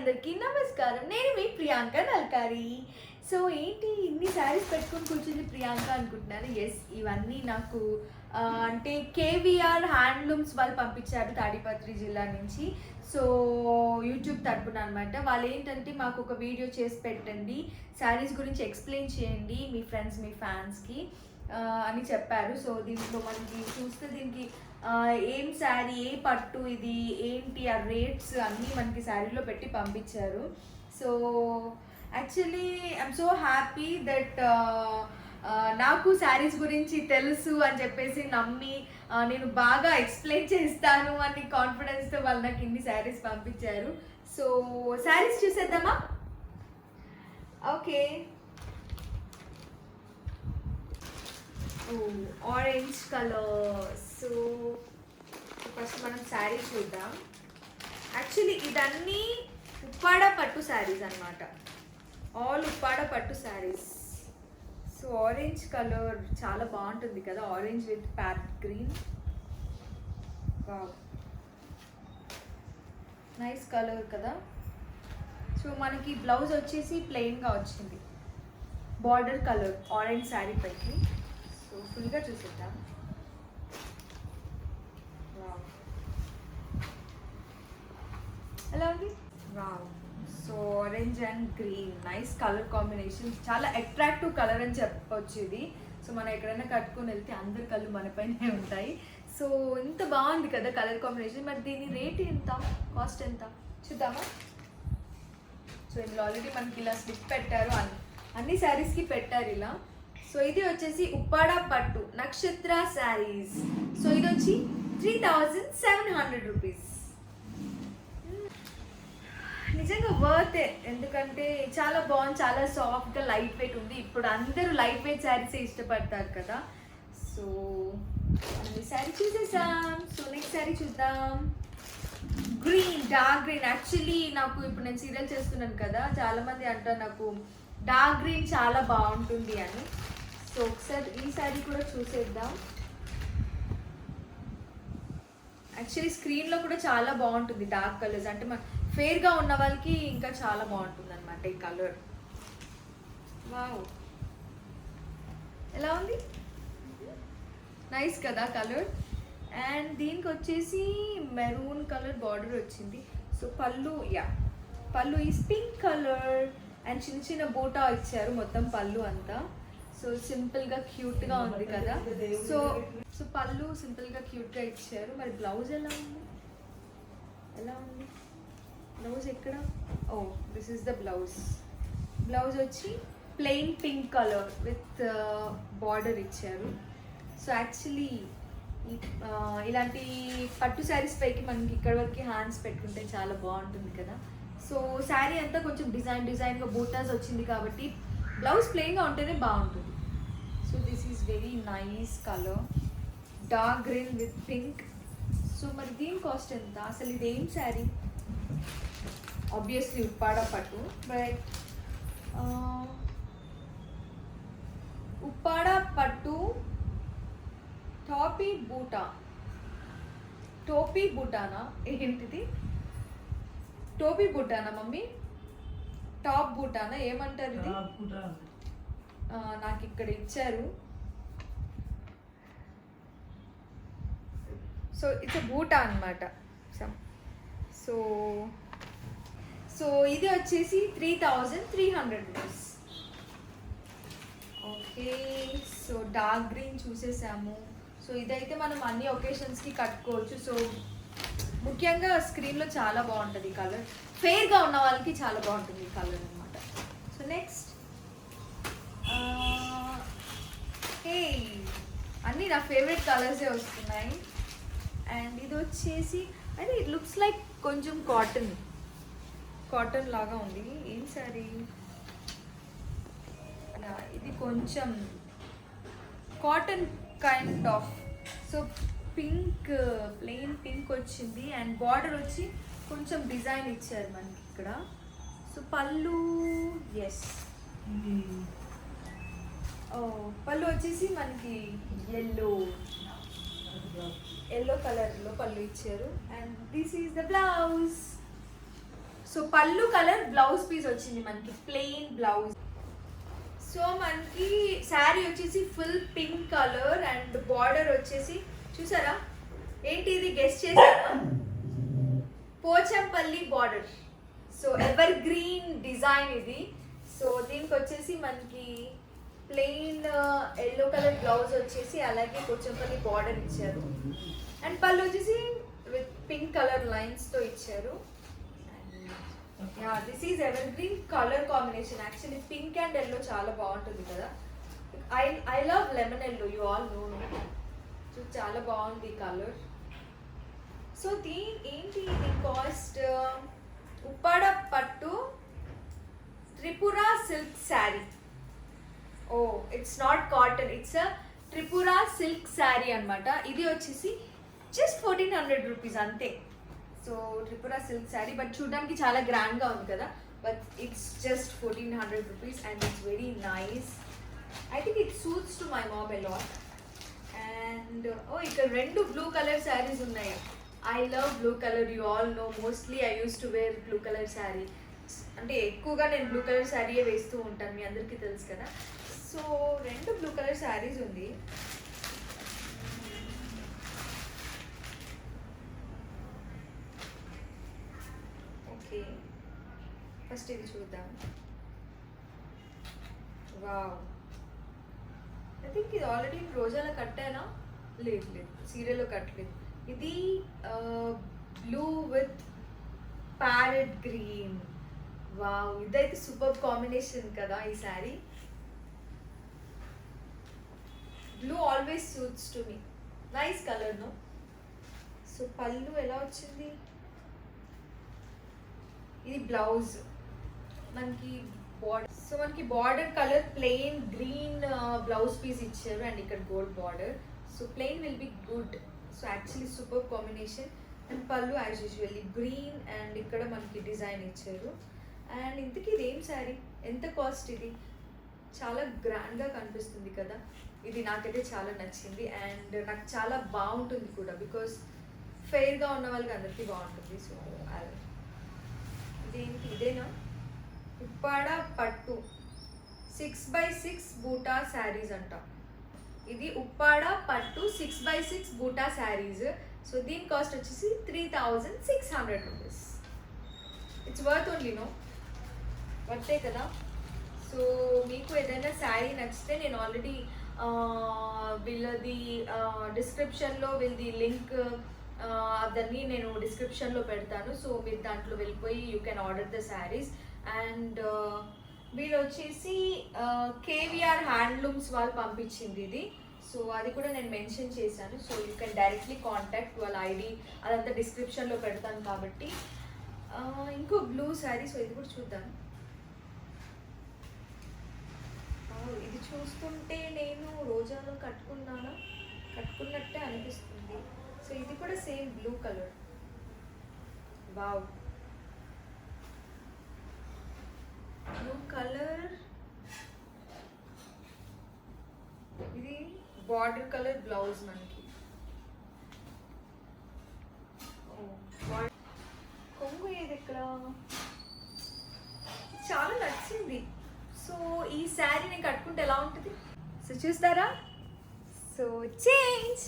అందరికీ నమస్కారం. నేను మీ ప్రియాంక నల్కారి. సో ఏంటి ఇన్ని శారీస్ పెట్టుకొని కూర్చుంది ప్రియాంక అనుకుంటున్నారు. ఎస్, ఇవన్నీ నాకు అంటే కేవీఆర్ హ్యాండ్లూమ్స్ వాళ్ళు పంపించారు తాడిపత్రి జిల్లా నుంచి. సో యూట్యూబ్ తరపున అనమాట. వాళ్ళు ఏంటంటే మాకు ఒక వీడియో చేసి పెట్టండి, శారీస్ గురించి ఎక్స్ప్లెయిన్ చేయండి మీ ఫ్రెండ్స్ మీ ఫ్యాన్స్కి అని చెప్పారు. సో దీంట్లో మనకి చూస్తే దీనికి ఏం శారీ, ఏ పట్టు, ఇది ఏంటి, ఆ రేట్స్ అన్నీ మనకి శారీలో పెట్టి పంపించారు. So actually I'm so happy that నాకు శారీస్ గురించి తెలుసు అని చెప్పేసి నమ్మి నేను బాగా ఎక్స్ప్లెయిన్ చేస్తాను అని కాన్ఫిడెన్స్తో వాళ్ళు నాకు ఇన్ని శారీస్ పంపించారు. సో శారీస్ చూసేద్దామా? Okay. Orange colour. So first మనం శారీ చూద్దాం. యాక్చువల్లీ ఇదన్నీ ఉప్పాడ పట్టు శారీస్ అన్నమాట, ఆల్ ఉప్పాడ పట్టు శారీస్. సో ఆరెంజ్ కలర్ చాలా బాగుంటుంది కదా, orange with parrot green. Nice colour కదా. సో మనకి బ్లౌజ్ వచ్చేసి ప్లెయిన్గా వచ్చింది, బార్డర్ కలర్ ఆరెంజ్ శారీ పైకి. సో ఫుల్గా చూసేద్దాం. ఎలా ఉంది? Wow. So orange and green, nice colour combination, చాలా అట్రాక్టివ్ కలర్ అని చెప్పొచ్చు ఇది. సో మనం ఎక్కడైనా కట్టుకొని వెళ్తే అందరి కళ్ళు మనపైనే ఉంటాయి. సో ఇంత బాగుంది కదా కలర్ కాంబినేషన్. మరి దీని రేట్ ఎంత, కాస్ట్ ఎంత చూద్దామా? సో ఇందులో ఆల్రెడీ మనకి ఇలా స్లిప్ పెట్టారు, అన్ని శారీస్కి పెట్టారు ఇలా. సో ఇది వచ్చేసి ఉప్పాడ పట్టు నక్షత్ర శారీస్. సో ఇది వచ్చి 3700 రూపీస్. నిజంగా వర్త్, ఎందుకంటే చాలా బాగుంది, చాలా సాఫ్ట్గా లైట్ వెయిట్ ఉంది. ఇప్పుడు అందరూ లైట్ వెయిట్ శారీసే ఇష్టపడతారు కదా. సో అన్ని శారీ చూసేసాం. సో నెక్స్ట్ శారీ చూద్దాం. Green, dark green. యాక్చువల్లీ నాకు ఇప్పుడు నేను సీరియల్ చేస్తున్నాను కదా, చాలామంది అంటారు నాకు డార్క్ గ్రీన్ చాలా బాగుంటుంది అని. సో ఒకసారి ఈ శారీ కూడా చూసేద్దాం. యాక్చువల్లీ స్క్రీన్లో కూడా చాలా బాగుంటుంది డార్క్ కలర్స్, అంటే మన ఫేర్గా ఉన్న వాళ్ళకి ఇంకా చాలా బాగుంటుంది అనమాట ఈ కలర్. వావ్, ఎలా ఉంది? నైస్ కదా కలర్. అండ్ దీనికి వచ్చేసి మెరూన్ కలర్ బార్డర్ వచ్చింది. సో పళ్ళు, పళ్ళు ఈస్ పింక్ కలర్ అండ్ చిన్న చిన్న బూటా ఇచ్చారు మొత్తం పళ్ళు అంతా. సో సింపుల్గా క్యూట్గా ఉంది కదా. సో సో పళ్ళు సింపుల్గా క్యూట్గా ఇచ్చారు. మరి బ్లౌజ్ ఎలా ఉంది? ఎలా ఉంది బ్లౌజ్ ఎక్కడ? Oh, this is the blouse. Blouse వచ్చి plain pink colour with border ఇచ్చారు. సో యాక్చువల్లీ ఇలాంటి పట్టు శారీస్ పైకి మనకి ఇక్కడ వరకు హ్యాండ్స్ పెట్టుకుంటే చాలా బాగుంటుంది కదా. సో శారీ అంతా కొంచెం డిజైన్గా బూటాస్ వచ్చింది కాబట్టి బ్లౌజ్ ప్లెయిన్గా ఉంటేనే బాగుంటుంది. So this is very nice colour, dark green with pink. So మరి దీని కాస్ట్ ఎంత? అసలు ఇది ఏం శారీ? ఆబ్వియస్లీ ఉప్పాడ పట్టు, బట్ ఉప్పాడ పట్టు టోపీ బూటానా ఏంటిది? టోపీ బూటానా మమ్మీ? టాప్ బూటానా ఏమంటారు ఇది? నాకు ఇక్కడ ఇచ్చారు. సో ఇట్స్ బూటా అనమాట. సో సో ఇది వచ్చేసి 3300 rupees. Okay. So dark green చూసేసాము. సో ఇదైతే మనం అన్ని ఒకేషన్స్కి కట్టుకోవచ్చు. సో ముఖ్యంగా స్క్రీన్లో చాలా బాగుంటుంది ఈ కలర్, ఫేర్గా ఉన్న వాళ్ళకి చాలా బాగుంటుంది ఈ కలర్ అనమాట. సో నెక్స్ట్ అన్నీ నా ఫేవరెట్ కలర్సే వస్తున్నాయి. అండ్ ఇది వచ్చేసి అంటే ఇట్ లుక్స్ లైక్ కొంచెం కాటన్ లాగా ఉంది. ఏం సారీ ఇది? కొంచెం cotton kind of. So pink, plain pink వచ్చింది అండ్ బార్డర్ వచ్చి కొంచెం డిజైన్ ఇచ్చారు మనకి ఇక్కడ. సో పళ్ళు, ఎస్, పళ్ళు వచ్చేసి మనకి ఎల్లో కలర్లో పళ్ళు ఇచ్చారు. And this is the blouse. So పళ్ళు కలర్ బ్లౌజ్ పీస్ వచ్చింది మనకి, ప్లెయిన్ బ్లౌజ్. సో మనకి శారీ వచ్చేసి full pink colour and border వచ్చేసి చూసారా, ఏంటి ఇది గెస్ట్ చేసారా, Pochampally border. So evergreen design ఇది. సో దీనికి వచ్చేసి మనకి ప్లెయిన్ ఎల్లో కలర్ బ్లౌజ్ వచ్చేసి అలాగే పోచంపల్లి బార్డర్ ఇచ్చారు. అండ్ పళ్ళు వచ్చేసి విత్ పింక్ కలర్ లైన్స్తో ఇచ్చారు. This is evergreen colour combination. Actually pink and yellow చాలా బాగుంటుంది కదా. I love lemon yellow, you all know. So చాలా బాగుంది కలర్. సో ఏంటి ఇది కాస్ట్, ఉప్పాడ పట్టు Tripura silk sari. Oh it's not cotton, it's a Tripura silk sari అనమాట. ఇది వచ్చేసి జస్ట్ 1400 రూపీస్ అంతే. So Tripura silk sari, but చూడడానికి చాలా గ్రాండ్గా ఉంది కదా, but it's just 1400 rupees and it's very nice. I think it suits to my mom a lot. And ఇక్కడ 2 బ్లూ కలర్ శారీస్ ఉన్నాయి. I love blue colour, you all know. Mostly I use to wear blue colour sari. అంటే ఎక్కువగా నేను blue colour శారీయే వేస్తూ ఉంటాను, మీ అందరికీ తెలుసు కదా. సో 2 బ్లూ కలర్ శారీస్ ఉంది. ఓకే, ఫస్ట్ ఇది చూద్దాం. వావ్, ఐ థింక్ ఇది ఆల్రెడీ రోజాలో కట్టానా, లేదు సీరియల్లో కట్టలేదు. ఇది blue with parrot green. Wow, ఇదైతే సూపర్ కాంబినేషన్ కదా ఈ sari. Blue always suits to me, nice colour no. So పళ్ళు ఎలా వచ్చింది, ఇది బ్లౌజ్ మనకి బార్డర్. సో మనకి border colour plain green blouse piece ఇచ్చారు అండ్ ఇక్కడ gold border. So plain will be good. So actually super combination. And పళ్ళు as usually green and ఇక్కడ మనకి డిజైన్ ఇచ్చారు. అండ్ ఇంతకీ ఇది ఏం శారీ, ఎంత కాస్ట్ ఇది? చాలా గ్రాండ్గా కనిపిస్తుంది కదా. ఇది నాకైతే చాలా నచ్చింది అండ్ నాకు చాలా బాగుంటుంది కూడా, బికాస్ ఫెయిర్గా ఉన్న వాళ్ళకి అందరికీ బాగుంటుంది. సో ఇదేంటి, ఇదేనా ఉప్పాడ పట్టు 6x6 బూటా శారీస్ అంట. ఇది ఉప్పాడ పట్టు 6x6 బూటా శారీస్. సో దీని కాస్ట్ వచ్చేసి 3600 rupees. It's worth only no, వర్తే కదా. సో మీకు ఏదైనా శారీ నచ్చితే నేను ఆల్రెడీ వీళ్ళది డిస్క్రిప్షన్లో వీళ్ళది లింక్ అదన్నీ నేను డిస్క్రిప్షన్లో పెడతాను. సో మీరు దాంట్లో వెళ్ళిపోయి you can order the saris. And వీళ్ళు వచ్చేసి కేవీఆర్ హ్యాండ్లూమ్స్ వాళ్ళు పంపించింది ఇది. సో అది కూడా నేను మెన్షన్ చేశాను. So you can directly contact వాళ్ళ ఐడి, అదంతా డిస్క్రిప్షన్లో పెడతాను కాబట్టి. ఇంకో బ్లూ శారీ, సో ఇది కూడా చూద్దాం. ఇది చూస్తుంటే నేను రోజాలో కట్టుకున్నట్టే అనిపిస్తుంది. సో ఇది కూడా same blue colour. Wow, blue colour. ఇది బార్డర్ కలర్ బ్లౌజ్ మనకి. కొంగు ఏది ఇక్కడ, చాలా నచ్చింది. సో ఈ శారీ నేను కట్టుకుంటే ఎలా ఉంటుంది, సో చూస్తారా. So change.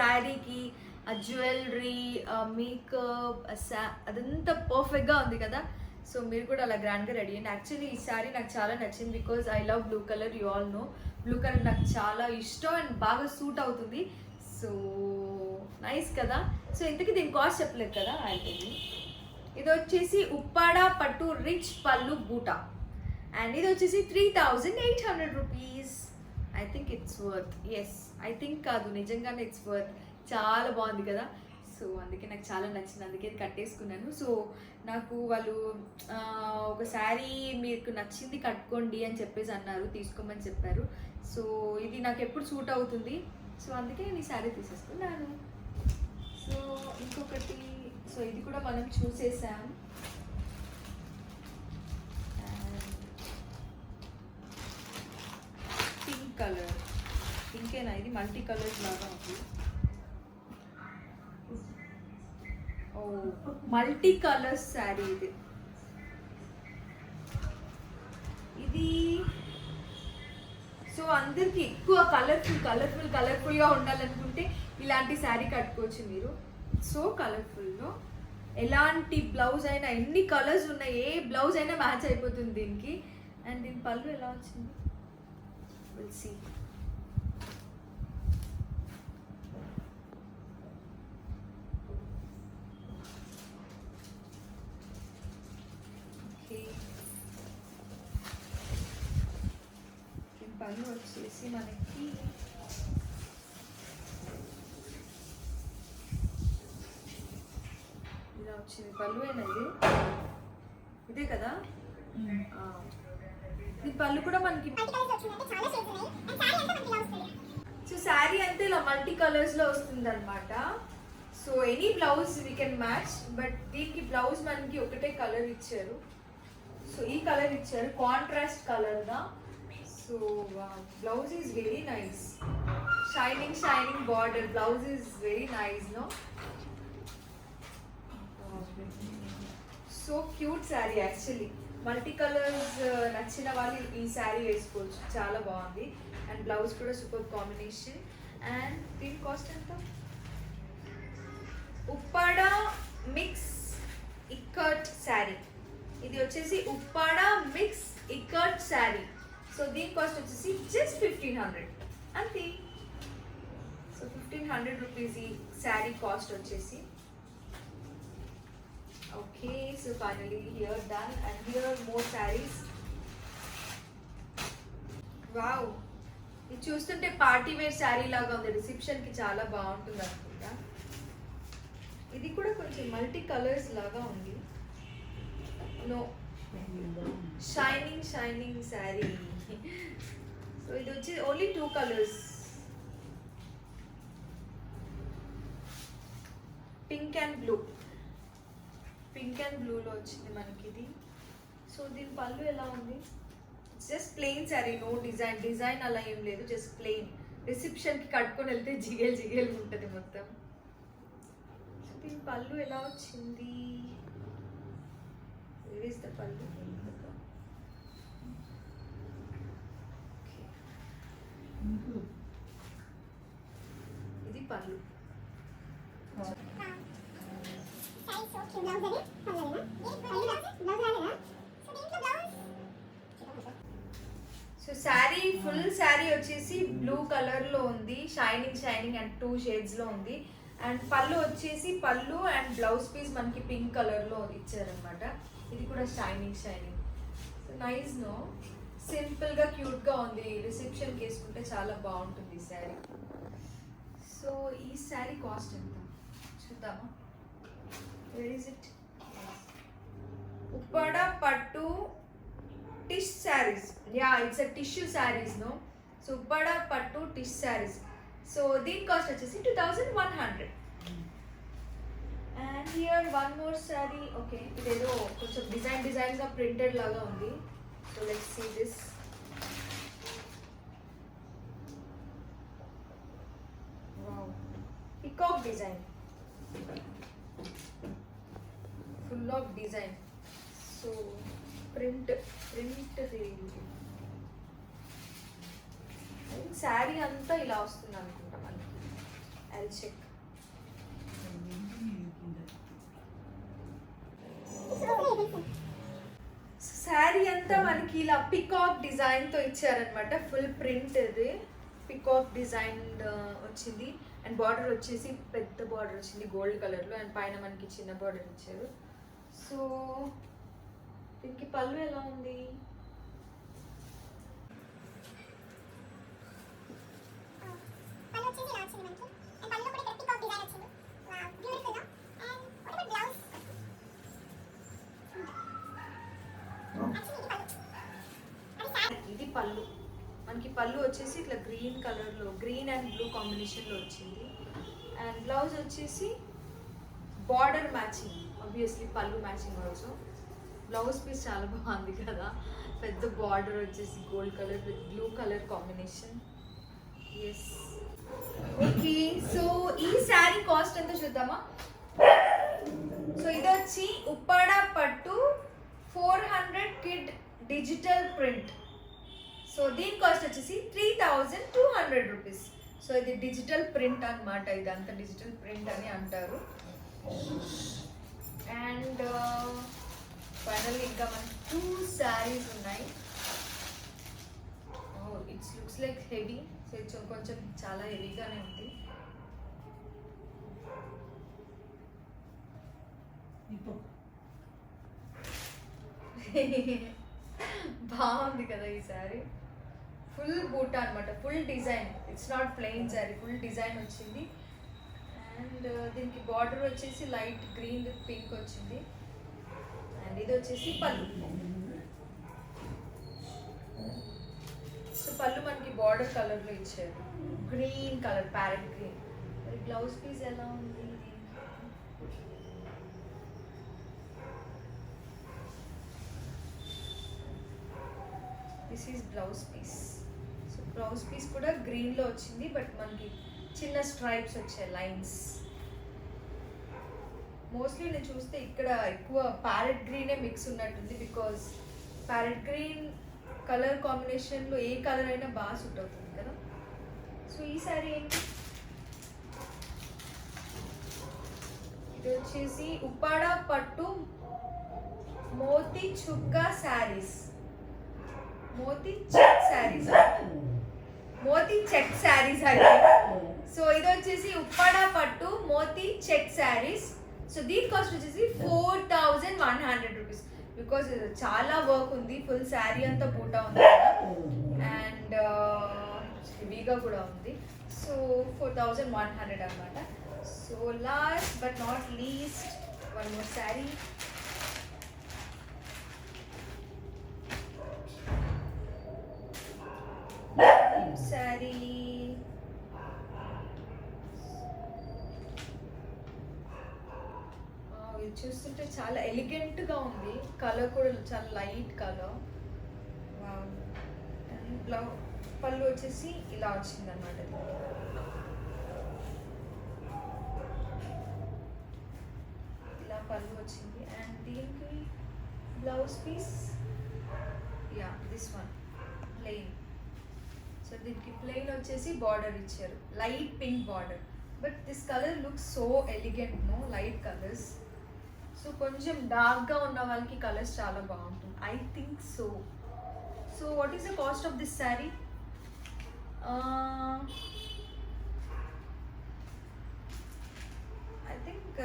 శారీకి ఆ జ్యువెలరీ, మేకప్, అదంతా పర్ఫెక్ట్గా ఉంది కదా. సో మీరు కూడా అలా గ్రాండ్గా రెడీ అయ్యండి. యాక్చువల్లీ ఈ శారీ నాకు చాలా నచ్చింది because I love blue colour. You all know blue colour నాకు చాలా ఇష్టం అండ్ బాగా సూట్ అవుతుంది. సో నైస్ కదా. సో ఇంతకీ దీని కాస్ట్ చెప్పలేదు కదా, అయితే ఇది వచ్చేసి ఉప్పాడ పట్టు రిచ్ పళ్ళు బూటా అండ్ ఇది వచ్చేసి 3800 rupees. I think it's worth. Yes, I think కాదు, నిజంగానే ఇట్స్ వర్త్. చాలా బాగుంది కదా. సో అందుకే నాకు చాలా నచ్చింది, అందుకే కట్టేసుకున్నాను. సో నాకు వాళ్ళు ఒక శారీ మీకు నచ్చింది కట్టుకోండి అని చెప్పేసి అన్నారు, తీసుకోమని చెప్పారు. సో ఇది నాకు ఎప్పుడు సూట్ అవుతుంది, సో అందుకే నేను ఈ శారీ తీసేసుకున్నాను. సో ఇంకొకటి, సో ఇది కూడా మనం చూసేసాం. పింక్ కలర్, పింకేనా ఇది? మల్టీ కలర్స్ లాగా ఉంది. ఓ మల్టీ కలర్స్ శారీ ఇది. ఇది సో అందరికి ఎక్కువ కలర్ఫుల్గా ఉండాలనుకుంటే ఇలాంటి శారీ కట్టుకోవచ్చు మీరు. సో కలర్ఫుల్లో ఎలాంటి బ్లౌజ్ అయినా, ఎన్ని కలర్స్ ఉన్నాయి, ఏ బ్లౌజ్ అయినా మ్యాచ్ అయిపోతుంది దీనికి. అండ్ దీని పళ్ళు ఎలా వచ్చింది విల్ సీ. దీని పళ్ళు వచ్చేసి మనకి ఇలా వచ్చింది. పళ్ళు అయినా ఇదే కదా. ఈ పళ్ళు కూడా మనకి సో శారీ అంతా ఇలా మల్టీ కలర్స్ లో వస్తుంది అనమాట. So any blouse we can match, but దీనికి బ్లౌజ్ మనకి ఒకటే కలర్ ఇచ్చారు. సో ఈ కలర్ ఇచ్చారు కాంట్రాస్ట్ కలర్ గా. So blouse is very nice, shining border. Blouse is very nice no. So cute sari actually. Multi colours నచ్చిన వాళ్ళు ఈ శారీ వేసుకోవచ్చు, చాలా బాగుంది. అండ్ బ్లౌజ్ కూడా సూపర్ కాంబినేషన్. అండ్ దీని కాస్ట్ ఎంత? ఉప్పాడ మిక్స్ ఇక్కట్ శారీ. ఇది వచ్చేసి ఉప్పాడ మిక్స్ ఇక్కట్ శారీ. సో దీని కాస్ట్ వచ్చేసి జస్ట్ 1500 అంతే. సో 1500 రూపీస్ ఈ శారీ కాస్ట్ వచ్చేసి. Okay, so finally here done, and here are more sarees. Wow, ఇది చూస్తుంటే పార్టీ వేర్ శారీ లాగా ఉంది, రిసెప్షన్ కి చాలా బాగుంటుంది అనుకుంటా. ఇది కూడా కొంచెం మల్టీ కలర్స్ లాగా ఉంది. No, shining sari. సో ఇది వచ్చి only 2 colours, pink and blue. Pink and బ్లూలో వచ్చింది మనకి ఇది. సో దీని పళ్ళు ఎలా ఉంది? Just plain sari, no design అలా ఏం లేదు, జస్ట్ ప్లెయిన్. రిసెప్షన్కి కట్టుకొని వెళ్తే జిగేల్ ఉంటుంది మొత్తం. సో దీని పళ్ళు ఎలా వచ్చింది? వేస్ ద పళ్ళు. ఇది పళ్ళు. సో శారీ, ఫుల్ శారీ వచ్చేసి బ్లూ కలర్ లో ఉంది, షైనింగ్ అండ్ 2 షేడ్స్ లో ఉంది. అండ్ పళ్ళు వచ్చేసి పళ్ళు అండ్ బ్లౌజ్ పీస్ మనకి పింక్ కలర్ లో ఇచ్చారనమాట. ఇది కూడా shining. So nice no, simple గా క్యూట్ గా ఉంది. రిసెప్షన్ కి వేసుకుంటే చాలా బాగుంటుంది ఈ శారీ. సో ఈ శారీ కాస్ట్ ఎంత చూద్దామా? Where is it? Uppada Pattu Tish sarees. Yeah, it's a tissue sarees, no? So Uppada Pattu Tish sarees. So దీని కాస్ట్ వచ్చేసి 2100. And here one more saree. Okay, ఇదేదో కొంచెం డిజైన్ గా ప్రింటెడ్ లాగా ఉంది. So let's see this. Wow, peacock design. Full of design. So print sari అంతా ఇలా వస్తుంది అనుకుంటా మనకి. I'll check. శారీ అంతా మనకి ఇలా పికాక్ డిజైన్తో ఇచ్చారనమాట. ఫుల్ ప్రింట్ ఇది పికాక్ డిజైన్ వచ్చింది. అండ్ బార్డర్ వచ్చేసి పెద్ద బార్డర్ వచ్చింది గోల్డ్ కలర్లో. అండ్ పైన మనకి చిన్న బార్డర్ ఇచ్చారు. సో దీనికి పళ్ళు ఎలా ఉంది? ఇది పళ్ళు. మనకి పళ్ళు వచ్చేసి ఇట్లా గ్రీన్ కలర్లో, గ్రీన్ అండ్ బ్లూ కాంబినేషన్లో వచ్చింది. అండ్ బ్లౌజ్ వచ్చేసి బార్డర్ మ్యాచింగ్, ఆబ్వియస్లీ పళ్ళు మ్యాచింగ్ ఆల్సో. బ్లౌజ్ పీస్ చాలా బాగుంది కదా, పెద్ద బార్డర్ వచ్చేసి gold colour with blue colour combination. Yes, okay. So ఈ శారీ కాస్ట్ ఎంత చూద్దామా? సో ఇది వచ్చి ఉప్పాడ పట్టు 400 కిడ్ డిజిటల్ ప్రింట్. సో దీని కాస్ట్ వచ్చేసి 3200 రూపీస్. సో ఇది డిజిటల్ ప్రింట్ అనమాట, ఇదంతా డిజిటల్ ప్రింట్ అని అంటారు. అండ్ ఫైనల్లీ ఇంకా మనకి 2 శారీస్ ఉన్నాయి. It's looks like heavy. So కొంచెం చాలా హెవీగానే ఉంది. బాగుంది కదా ఈ శారీ. ఫుల్ బూటా అనమాట, full design. It's not plain sari, full design వచ్చింది. అండ్ దీనికి బార్డర్ వచ్చేసి లైట్ గ్రీన్ విత్ పింక్ వచ్చింది. అండ్ ఇది వచ్చేసి పళ్ళు. సో పళ్ళు మనకి బార్డర్ కలర్లో ఇచ్చారు, గ్రీన్ కలర్, ప్యారెట్ గ్రీన్. మరి బ్లౌజ్ పీస్ ఎలా ఉంది? This is blouse piece. So blouse piece కూడా గ్రీన్లో వచ్చింది, బట్ మనకి చిన్న స్ట్రైప్స్ వచ్చాయి, లైన్స్. మోస్ట్లీ నేను చూస్తే ఇక్కడ ఎక్కువ ప్యారెట్ గ్రీనే మిక్స్ ఉన్నట్టుంది, బికాజ్ ప్యారెట్ గ్రీన్ కలర్ కాంబినేషన్లో ఏ కలర్ అయినా బాగా సూట్ అవుతుంది కదా. సో ఈ శారీ ఏంటి? ఇది వచ్చేసి ఉప్పాడ పట్టు మోతీ చుక్కా శారీస్, మోతీ చెక్ శారీస్, మోతీ చెక్ శారీస్ అంటే. సో ఇది వచ్చేసి ఉప్పాడ పట్టు మోతీ చెక్ శారీస్. సో దీని కాస్ట్ వచ్చేసి 4100 రూపీస్. బికాస్ చాలా వర్క్ ఉంది, ఫుల్ శారీ అంతా బూటా ఉంది అండ్ హెవీగా కూడా ఉంది. సో 4100 అనమాట. So last but not least, one more sari. Sari ఇది చూస్తుంటే చాలా ఎలిగెంట్గా ఉంది. కలర్ కూడా చాలా లైట్ కలర్. పళ్ళు వచ్చేసి ఇలా వచ్చింది అనమాట. ఇలా పళ్ళు వచ్చింది. అండ్ దీనికి blouse piece, yeah this one plain. So దీనికి ప్లెయిన్ వచ్చేసి బార్డర్ ఇచ్చారు, light pink border. But this colour looks so elegant, no light colours. So కొంచెం డార్క్గా ఉన్న వాళ్ళకి కలర్స్ చాలా బాగుంటుంది, I think so. So what is the cost of this sari? I think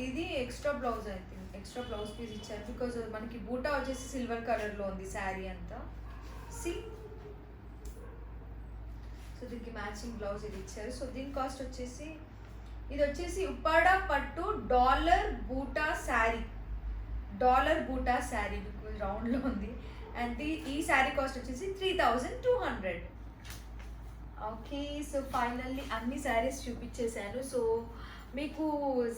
ఇది extra blouse, I think extra blouse piece ఇచ్చారు. Because మనకి బూటా వచ్చేసి సిల్వర్ కలర్లో ఉంది శారీ అంతా. సి, సో దీనికి మ్యాచింగ్ బ్లౌజ్ ఇది ఇచ్చారు. సో దీని కాస్ట్ వచ్చేసి, ఇది వచ్చేసి ఉప్పాడ పట్టు డాలర్ బూటా శారీ, డాలర్ బూటా శారీ, బికాజ్ రౌండ్లో ఉంది. అండ్ ఈ శారీ కాస్ట్ వచ్చేసి 3200. ఓకే, సో ఫైనల్లీ అన్ని శారీస్ చూపించేశాను. సో మీకు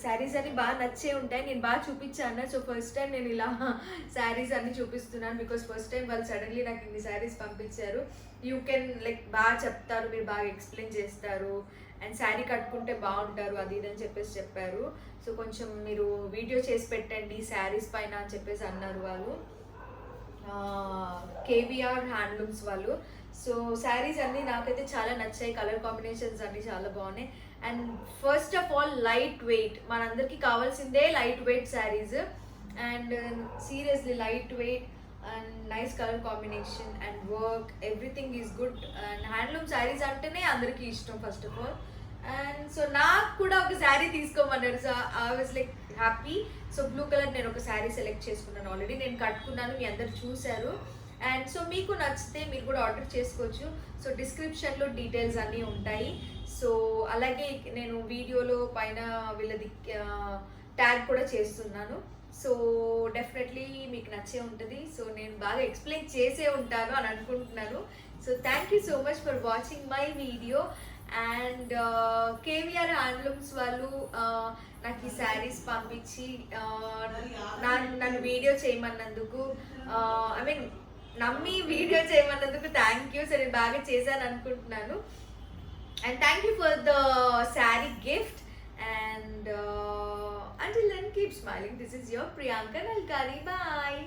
శారీస్ అన్ని బాగా నచ్చే ఉంటాయి, నేను బాగా చూపించాను. సో ఫస్ట్ టైం నేను ఇలా శారీస్ అన్ని చూపిస్తున్నాను, బికాస్ ఫస్ట్ టైం వాళ్ళు సడన్లీ నాకు ఇన్ని శారీస్ పంపించారు. యూ కెన్ లైక్ బాగా చెప్తారు, మీరు బాగా ఎక్స్ప్లెయిన్ చేస్తారు, అండ్ శారీ కట్టుకుంటే బాగుంటారు అది ఇది అని చెప్పారు. సో కొంచెం మీరు వీడియో చేసి పెట్టండి శారీస్ పైన అని చెప్పేసి అన్నారు వాళ్ళు, కేబీఆర్ హ్యాండ్లూమ్స్ వాళ్ళు. సో శారీస్ అన్నీ నాకైతే చాలా నచ్చాయి, కలర్ కాంబినేషన్స్ అన్నీ చాలా బాగున్నాయి. And first of all light weight, మనందరికీ కావాల్సిందే light weight saris. And seriously light weight and nice colour combination and work, everything is good. And handloom saris అంటేనే అందరికీ ఇష్టం first of all. And so నాకు కూడా ఒక శారీ తీసుకోమన్నారు. So I was like happy. So blue colour నేను ఒక శారీ సెలెక్ట్ చేసుకున్నాను, ఆల్రెడీ నేను కట్టుకున్నాను, మీ అందరు చూశారు. అండ్ సో మీకు నచ్చితే మీరు కూడా ఆర్డర్ చేసుకోవచ్చు. సో డిస్క్రిప్షన్లో డీటెయిల్స్ అన్నీ ఉంటాయి. సో అలాగే నేను వీడియోలో పైన వీళ్ళది ట్యాగ్ కూడా చేస్తున్నాను. సో డెఫినెట్లీ మీకు నచ్చే ఉంటుంది. సో నేను బాగా ఎక్స్ప్లెయిన్ చేసే ఉంటాను అని అనుకుంటున్నాను. So thank you so much for watching my video. And KVR handlooms వాళ్ళు నాకు ఈ శారీస్ పంపించి నన్ను వీడియో చేయమన్నందుకు, ఐ మీన్ నమ్మి వీడియో చేయమన్నందుకు థ్యాంక్ యూ. సో నేను బాగా చేశాను అనుకుంటున్నాను. And thank you for the sari gift. And until then, keep smiling. This is your Priyanka Nalkari. Bye.